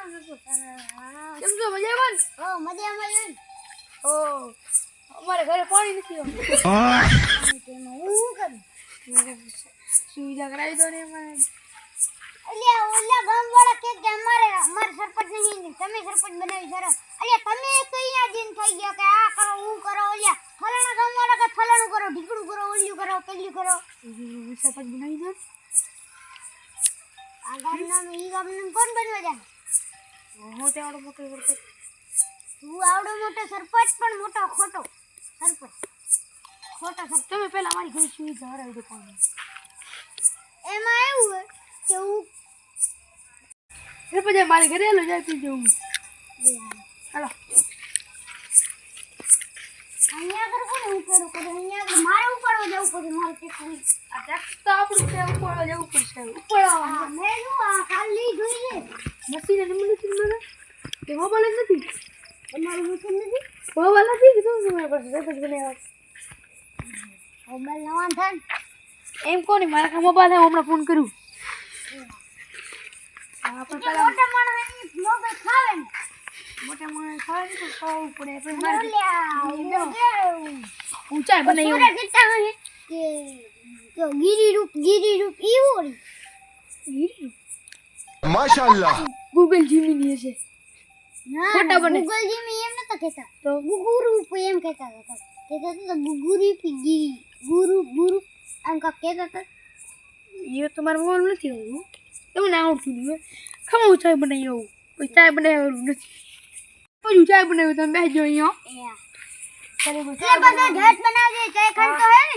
કેમ છો મજામાં? ઓ મજામાં છે ને? ઓ અમારે ઘરે પાણી નથી હું કરું? સુવિધા કરાવી દો ને એમાં. અલ્યા ઓલા ગામવાળા કે અમારે સરપંચ નહીં, તમે સરપંચ બનાવી સરસ. અલ્યા તમે કયા દિન થઈ ગયા કે આ કરો હું કરો, ઓલ્યા ફલાણા ગામવાળા કે ફલાણું કરો, ઢીકડું કરો, ઓલ્યું કરો, પેલ્યું કરો. સરપંચ બનાવી દો. આ ગામના ઈ ગામનું કોણ બનવા જાય? હું તે આવડો મોટો સરપંચ. તું આવડો મોટો સરપંચ પણ મોટો ખોટો સરપંચ. ખોટો સરપંચ. તમે પહેલા અમારી ઘરે સુવિધા કરાવી દો પાણી. એમાં એવું હોય કે હું સરપંચ મારી ઘરે આલો જાય પી જવું. હાલો અહીંયા આગળ કોને ઉપાડો કરે? અહીંયા આગળ મારે ઉપાડવા જવું પડે. મારે ટેકરી આ ટેક્સ તો આપણું છે, ઉપાડવા જવું પડશે. ઉપાડવા મેં શું આ ખાલી જોઈએ મશીન અને મશીન મને તે મોબાઈલ જ નથી. તમારું મશીન નથી? મોબાઈલ નથી કીધું તમારી પાસે સરપંચ બનાવ્યા. મોબાઈલ નવા થાય એમ કોની મારા કા મોબાઈલ હે, હમણાં ફોન કરું. આપણે પેલા મોટા માણસ મોબાઈલ ખાવે ને મોટા માણસ ખાવા નહીં તો ખાવું પડે. આપણે ઊંચાઈ સુરત બનાવી કેટલા હોય કે જો ગીરી રૂપ ઈ હોય. माशाल्लाह ગૂગલ જીમીની હશે. ના ખોટા બને. ગૂગલ જીમી એમ નતા કહેતા, તો ગુગુ રૂપ એમ કહેતા હતા. કહેતા હતા ગુગુ રૂપી ગીરી ગુરુ આમ કા કહેતા હતા. એ તમારા મોબાઈલ નથી આવતું. તમને આવડતું નહીં. ખમા ઊંચાઈ બનાવી આવું કોઈ ચાય બનાવેલું નથી. પછી ચાય બનાવ્યું તમે બેસજો અહીંયા. એટલે બધા ઘાટ બનાવજે ચાય ખાન તો હે ને.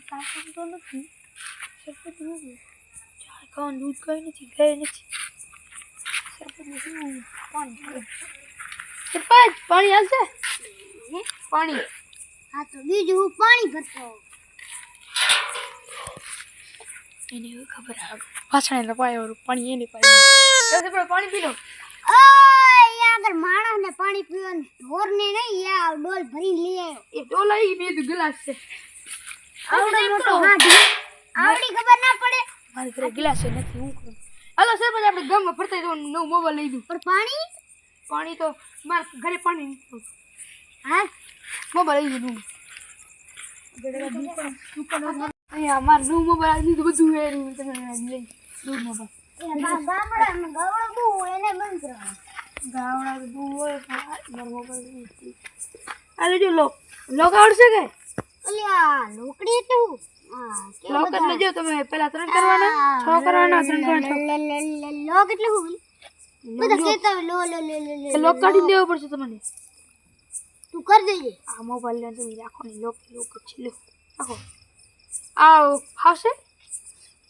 કામ તો નથી. સરપંચ નથી. ચાય ખાવાનું દૂધ કઈ નથી, ગાય નથી. સરપંચ નથી. પાણી સરપંચ પાણી આવશે? પાણી હા તો બીજું હું પાણી ભરતો. એને ખબર આવે પાછળ પાયો પાણી એને પાય. પાણી પી લો. અહીંયા આગળ માણસને પાણી પીવાનું, ઢોરને નહીં. યા ડોલ ભરીને લઈ આવ્યો. એ ડોલા ઈ બે ગ્લાસ છે. આવડો મોટો હાથ આવડી ખબર ના પડે. મારી ઘરે ગ્લાસ નથી. હું કરું હાલો સરપંચ આપણે ગામમાં ફરતા જવાનું નવું મોબાઈલ લઈ દઉં. પણ પાણી પાણી તો મારા ઘરે પાણી નથી. હા મોબાઈલ લઈ દઉં. અહીંયા મારે નવું મોબાઈલ આવી દીધું બધું વેરું તમે લઈ નવું મોબાઈલ. ગામડામાં ગવડો બહુ એને બંધ કરવાનું. ગાવડા બધું હોય મારો મોબાઈલ નથી. આ લેજો લોક આવડશે કે? અલ્યા લોકડી એટલે હું લોક એટલે જો તમે પેલા 3 કરવાના 6 કરવાના 3 કરવાના લોક એટલે હું બધા કહેતા હોય લો લો લો લો લોક કાઢી દેવો પડશે તમને. તું કર દેજે. આ મોબાઈલ ને તમે રાખો ને લોક છે લો રાખો. આ ફાવશે?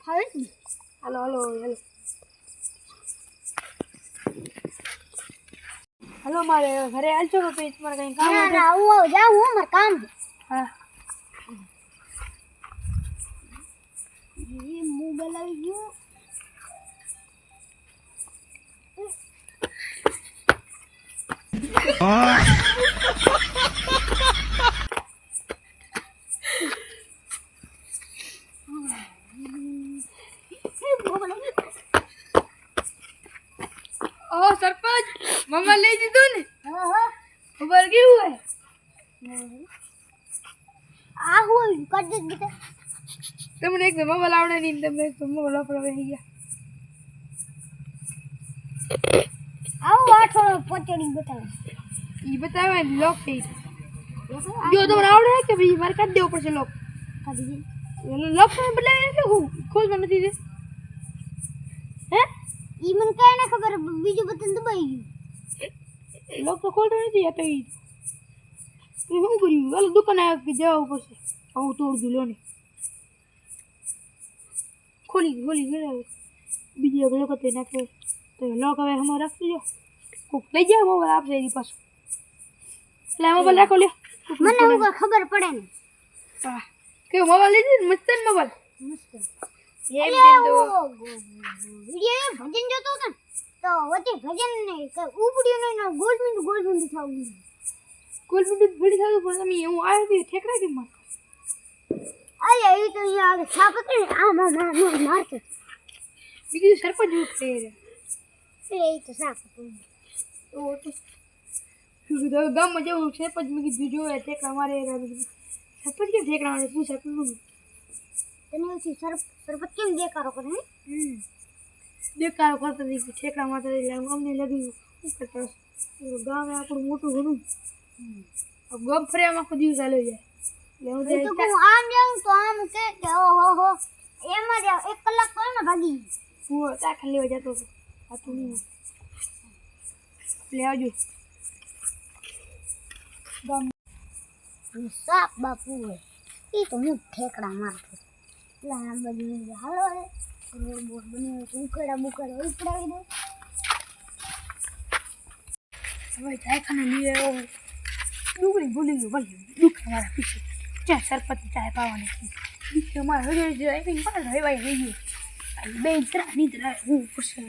ફાવે ને? હાલો હાલો મારે ઘરે આવજો કે પછી તમારે કંઈ કામ ના હોય ના હું જાઉં હું મારે કામ છે. હા એ મોબાઈલ આવી ગયો. ઓ સરપંચ મોબાઈલ લઈ દીધું ને? હા મોબાઈલ કેવું હોય? આ હું કર દે બેટા. તમને એક તો મોબાઈલ આવડે નહીં ને તમે એક તો મોબાઈલ વાપરવા બેસી ગયા. આવું વાઠોડો પચડી બતાવે. ઈ બતાવે ને લોક થઈ જો તમને આવડે કે ભાઈ મારે કાઢી દેવો પડશે લોક. કાઢી દે. લોક તમે બદલાવી નાખો હું ખોલવા નથી દે. હે ઈ મને કાંઈ ના ખબર, બીજું બટન દબાઈ ગયું. લોક તો ખોલતો નથી આ તો ઈ શું કર્યું? હાલો દુકાને જવું પડશે. આવું તોડતું લો ને ખોલી ગયો બીજી એક લોક હતી નાખ્યો તો લોક હવે હમણાં રાખી દો. કોક લઈ જાય મોબાઈલ આપશે એની પાછું. એટલે મોબાઈલ રાખો લ્યો. મને એવું કાંઈ ખબર પડે ને. હા કેવો મોબાઈલ લઈ દીધો? મસ્ત ને મોબાઈલ. મસ્ત. એમ અલ્યા, તો ઓ વિડિયો ભજન જોતો હતો ને તો વચ્ચે ભજન ને ઉપડ્યું ને ગોલ્ડ મિંડ થાવું. કોઈ મિનિટ ભડી થયું પણ તમે હું આવ્યો હતી ઠેકડા કેમ માર? અલ્યા એ તો અહીંયા આગળ છાપ હતી ને આમ મારતો. બીજું સરપંચ ઉઠે એ તો સાફ હતું. તો શું કીધું ગામમાં જવું છે પછી મેં કીધું જોવે ઠેકડા મારે સરપંચ કેમ ઠેકડા મારે પૂછા તું તને ઓછી સરપત કેમ દેખાડો કરે હે? બેકારો કરતો હતી ઠેકડા મારતા એટલે અમને લાગ્યું શું કરતા ગામ આપણું મોટું ઘણું ગામ ફર્યામાં આખો દિવસ ચાલ્યો જાય એટલે હું તો હું આમ જાઉં તો આમ કે ઓહો હો એમાં જ 1 કલાક તો ને ભાગી હું દાખલ લેવા જતો હતો આ તું નહીં એટલે આવજો ગામ સાપ બાપુ હોય એ તો હું ઠેકડા મારતો એટલે આમ બધું હાલો રે રોડ બોર્ડ બન્યો ઉકળા બુકળા ઉપડાવી દો હવે ચાયખાને લઈ આવ્યો ડુંગળી ભૂલી ગયો ભલે દુઃખ અમારા પીછે ક્યાં સરપંચ ચાય પાવાની દુઃખ અમારા હજુ જ આવીને પાછળ હવાઈ રહી ગયો બે જરા નીંદરા હું પૂછે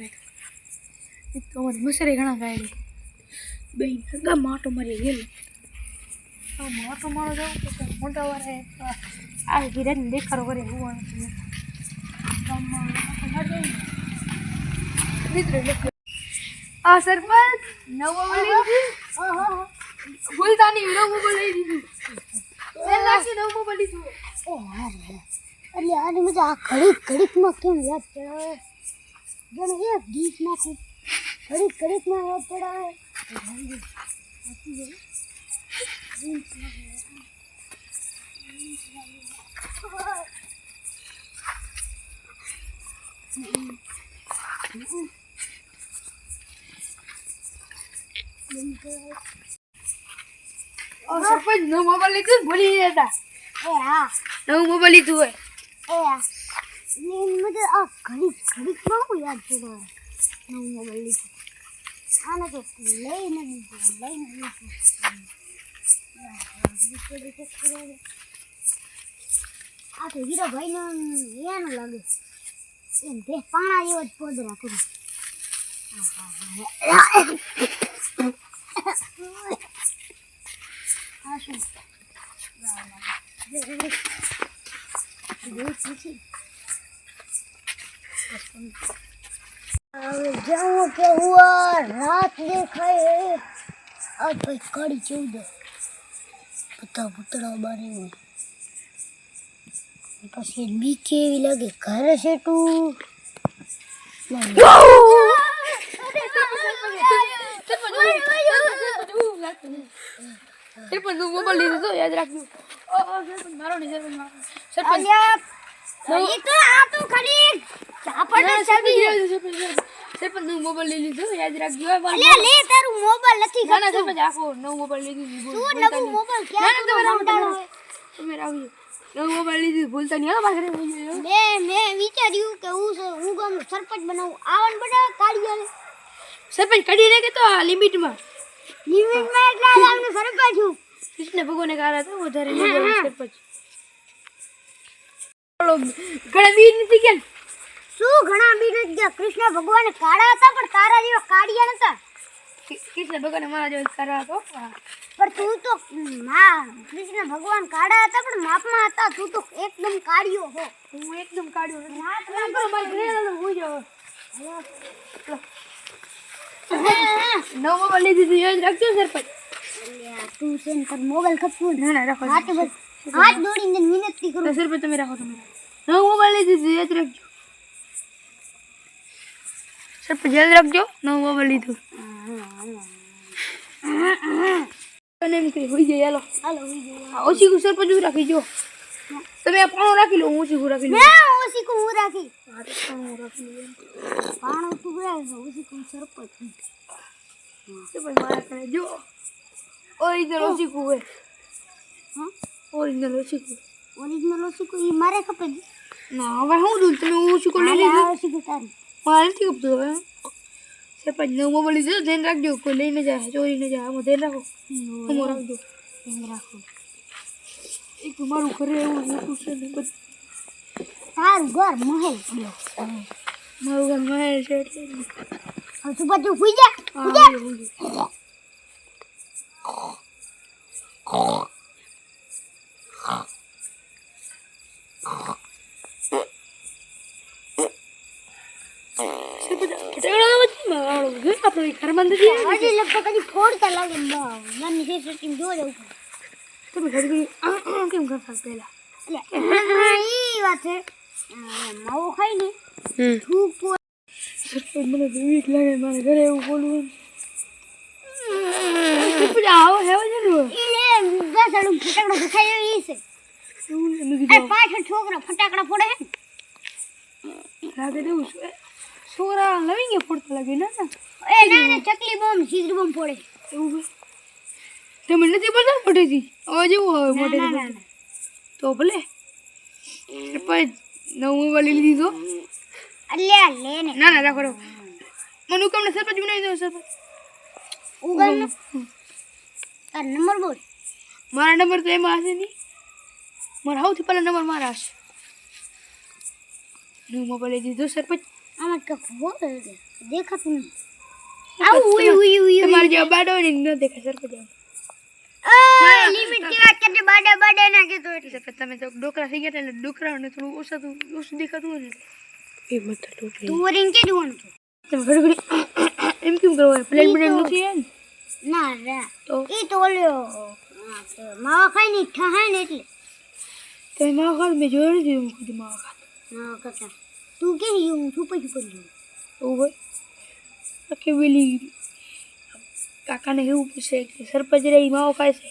એક તો અમારી મસરે ઘણા ગાયડી બે ગામમાં આટો મારી ગયેલો ગામમાં આટો મારો જાઉં પછી મોટા વાળા આ ધીરે દેખાડો કરે હોવાનું ગામમાં આ સરપંચ નવો બોલી ઓહો ભૂલતા નહીં નવું બોલી દીધું સેલ નાખી નવું બોલી દીધું એ હારે એટલે આની મજા આ ઘડીકમાં કેમ યાદ ચડાવે જાણે એક ગીત નાખું ઘડીકમાં યાદ ચડાવે સરપંચ નવું મોબાઈલ લીધું ભૂલી જતા એ હા નવું મોબાઈલ લીધું હોય એની મજા આ ઘડીકમાં હું યાદ ચડાવે નવું મોબાઈલ લીધું આને તો લઈને દીધું આ તો હીરો ભાઈનો એનું લાગે એમ તે પાણા જેવો જ પોદરા કરું આ શું હવે જાઉં કે હુઆ રાત દેખાય આ ભાઈ કાળી ચૌદ બધા ભૂતળા બારે હોય પછી બીક એવી લાગે ઘરે સેટું સરપંચ નું મોબાઈલ લીધું તો યાદ રાખજો સરપંચ મારો નહીં સરપંચ મારો સરપંચ નું મોબાઈલ લઈ લીધું યાદ રાખજો લે તારું મોબાઈલ નથી ના ના સરપંચ આખો નવું મોબાઈલ લીધું તું નવું મોબાઈલ ક્યાં તમે રાખજો નવું મોબાઈલ લીધું ભૂલતા નહીં હા પાછળ મેં વિચાર્યું કે હું ગામનો સરપંચ બનાવું આવન બનાવ કાઢીને સરપંચ કાઢી નાખે તો આ લિમિટમાં એટલે ગામનો સરપંચ છું કૃષ્ણ ભગવાને કાઢા તો વધારે નહીં સરપંચ ઘણા વીર નથી કે શું ઘણા બીજ ગયા કૃષ્ણ ભગવાન કાળા હતા પણ તારા જેવા કાળિયા નતા કૃષ્ણ ભગવાને મારા જેવા કાઢા હતો પણ તું તો કૃષ્ણ ભગવાન કાળા હતા પણ માપમાં હતા તું તો એકદમ કાળિયો હો હું એકદમ કાઢ્યો નવો મોબાઈલ લઈ દીધું યાદ રાખજો સરપંચ તું છે ને તાર મોબાઈલ ખપવું ના ના રાખો હાથ દોડીને વિનંતી કરું સરપંચ તમે રાખો તમે નવો મોબાઈલ લઈ દીધું યાદ રાખજો સરપંચ યાદ રાખજો નવો મોબાઈલ લીધું અને એમ કરી હોઈ જાય હાલો ઓછી કુ સરપંચ રાખી જો તમે આ પાણો રાખી લો હું ઓછી કુ રાખી લો મેં ઓછી કો હું રાખી હા તો પાણો રાખી લો પાણો તું રાખી ઓછી કો સરપંચ સરપંચ મારા કરે જો ઓરિજિનલ ઓછી કુ હે હા ઓરિજિનલ ઓછી કુ ઓરિજિનલ ઓછી કો ઈ મારે ખપે ના હવે હું દઉં તમે ઓછી કુ લઈ લીધું ઓછી કો તારી મારે નથી ખપતું હવે સરપંચ નવો મોબાઈલ લીધો ધ્યાન રાખજો કોઈ લઈને જાય ચોરી ન જાય આમાં ધ્યાન રાખો હું રાખજો ધ્યાન રાખો એક તો મારું ઘરે એવું મોટું છે ને બધું તારું ઘર મહેલ પડ્યો મારું ઘર મહેલ છે એટલે હવે તું બધું સુઈ જા સરપંચ આપણે ઘરમાં નથી હજી લગભગ કદી ફોડતા લાગે મને છે ટીમ જોવા જવું તમે ઘડી કેમ કરતા પહેલા એટલે ઈ વાત છે માવો ખાઈ ને થૂક સરપંચ મને તો વીક લાગે મારે ઘરે એવું બોલવું સરપંચ આવો હેવો છે ને ઈ લે ગસડું ફટાકડો દેખાય ઈ છે એવું મેં એ કીધું પાછળ છોકરા ફટાકડા ફોડે હે રાતે એવું છોરા લવી ગયા ફોડતા લાગે ના એ ના ચકલી બોમ્બ સીઝર બોમ્બ ફોડે એવું તમે નથી પડતા મોટેથી અવાજ એવો આવે મોટેથી તો ભલે સરપંચ નવું મોબાઈલ લઈ લીધો અલ્યા લે ને ના રાખો રાખો મને તમને સરપંચ બનાવી દો સરપંચ ઉગમ તાર નંબર બોલ મારા નંબર તો એમાં હશે નહીં મારા સૌથી પહેલા નંબર મારા હશે નવો મોબાઈલ લઈ દીધો સરપંચ આમાં કપ હો દેખાતું નહીં આવું ઉઈ ઉઈ ઉઈ તમારે જેવા બાડો ને ન દેખાય સરપંચ લિમિટ ની વાત કરજે બાડા બાડા ના કેતો એટલે સરપંચ તમે તો ડોકરા થઈ ગયા એટલે ડોકરાને થોડું ઓછું દેખાતું હોય ને એ મત ડોકરી તું વરીન કે જોવાનું તમે ઘડી એમ કેમ કરો પ્લેન બનેલ નથી હે ના રા તો ઈ તો ઓલ્યો માવા ખાઈ ની ઠહાય ને એટલે તમે માવા ખાત મેં જોયું નથી હું ખુદ માવા ખાત ના કટા તું કે હું છુપા છુપા જોઉં એવું હોય આખી વેલી કાકાને એવું પૂછે કે સરપંચ રે માવો ખાય છે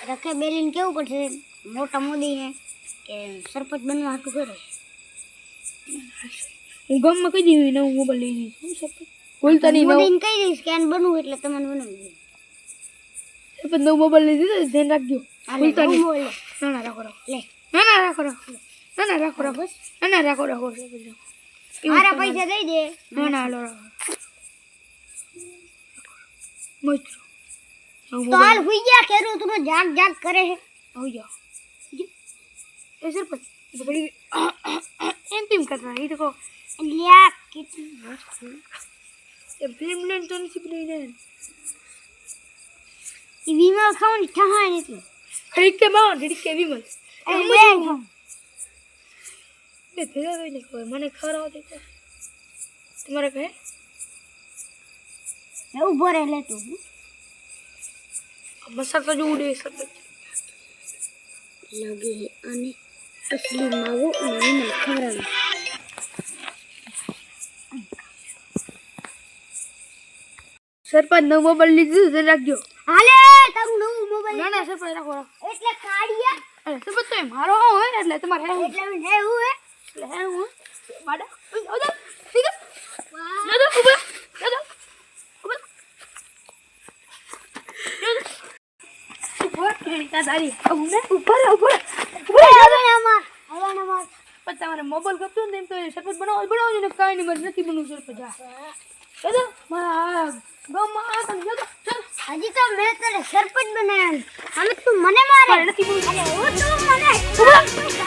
રખે બેલીન કેવું પડશે મોટા મોદીને કે સરપંચ બનવા હાટું કરે હું ગામમાં કહી દીધી નવું મોબાઈલ લઈ જઈશ હું સરપંચ બોલતા નહીં મોદીને કહી દઈશ કે આને બનવું એટલે તમને બનાવી દે સરપંચ નવો મોબાઈલ લઈ દીધો ધ્યાન રાખજો બોલતા નહીં બોલે ના રાખો રાખો લે ના રાખો રાખો ના રાખો રાખો ના રાખો રાખો સરપંચ મારા પૈસા દઈ દે ના હાલો રાખો મિત્રો તો હાલ હુઈ ગયા કેરું તું જાગ જાગ કરે હે हो जाओ એ સરપંચ બડી એમ કેમ કરતા એ તો કહો લ્યા કેટલી વસ્તુ એ ફિલ્મ લેન તો નથી પડી ને ઈ વિમલ ખાવાની ઠહાય ને એટલે ખરીદ કે માં ખરીદ કે વિમલ બે ભેગા થઈને કોઈ મને ખબર આવતી તો તમારે કહે ઉભો રહે લે તું મસાક તો જો ઉડે સરપંચ લગે અને અસલી માવો અને વિમલ ખવડાવે સરપંચ નવો મોબાઈલ લીધું છે રાખજો હાલે તારું નવું મોબાઈલ ના ના સરપંચ રાખો રાખો એટલે કાઢિયા અરે સરપંચ તો મારો હોય એટલે તમારે એટલે હું હે એટલે હું માડા ઓદા ઠીક છે દાદા ઉભા દાદા ઉભા ઉપર કેણી દાદી અમને ઉપર ઉપર હવે અમાર પણ તમારે મોબાઈલ ગમતો ને એમ તો સરપંચ બનાવજો ને કાંઈ નહીં મારે નથી બનવું સરપંચ દાદા મારા ગામમાં આ તમે જતો ચાલ હજી તો મેં તને સરપંચ બનાવ્યા હવે તું મને મારે નથી બનવું અરે ઓ તું મને